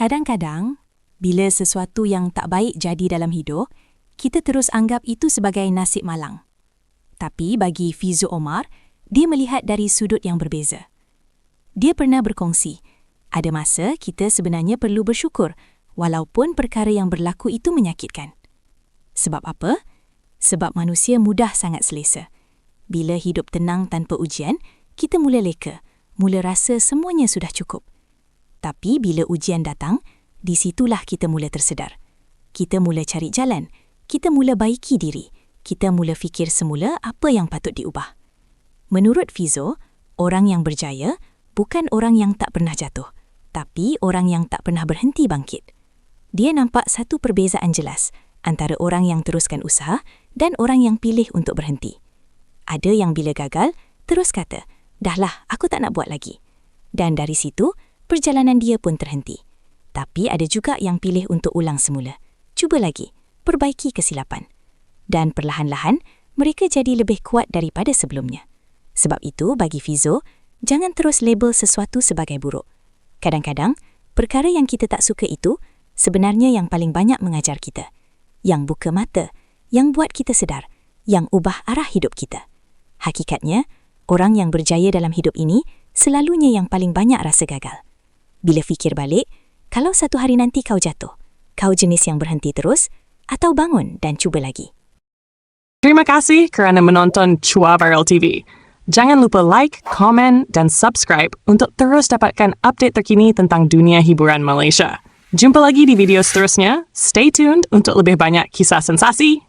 Kadang-kadang, bila sesuatu yang tak baik jadi dalam hidup, kita terus anggap itu sebagai nasib malang. Tapi bagi Fizo Omar, dia melihat dari sudut yang berbeza. Dia pernah berkongsi, ada masa kita sebenarnya perlu bersyukur walaupun perkara yang berlaku itu menyakitkan. Sebab apa? Sebab manusia mudah sangat selesa. Bila hidup tenang tanpa ujian, kita mula leka, mula rasa semuanya sudah cukup. Tapi bila ujian datang, di situlah kita mula tersedar. Kita mula cari jalan, kita mula baiki diri, kita mula fikir semula apa yang patut diubah. Menurut Fizo, orang yang berjaya bukan orang yang tak pernah jatuh, tapi orang yang tak pernah berhenti bangkit. Dia nampak satu perbezaan jelas antara orang yang teruskan usaha dan orang yang pilih untuk berhenti. Ada yang bila gagal, terus kata, "Dahlah, aku tak nak buat lagi." Dan dari situ, perjalanan dia pun terhenti. Tapi ada juga yang pilih untuk ulang semula. Cuba lagi, perbaiki kesilapan. Dan perlahan-lahan, mereka jadi lebih kuat daripada sebelumnya. Sebab itu, bagi Fizo, jangan terus label sesuatu sebagai buruk. Kadang-kadang, perkara yang kita tak suka itu sebenarnya yang paling banyak mengajar kita. Yang buka mata, yang buat kita sedar, yang ubah arah hidup kita. Hakikatnya, orang yang berjaya dalam hidup ini selalunya yang paling banyak rasa gagal. Bila fikir balik, kalau satu hari nanti kau jatuh, kau jenis yang berhenti terus atau bangun dan cuba lagi? Terima kasih kerana menonton Chua Viral TV. Jangan lupa like, komen dan subscribe untuk terus dapatkan update terkini tentang dunia hiburan Malaysia. Jumpa lagi di video seterusnya. Stay tuned untuk lebih banyak kisah sensasi.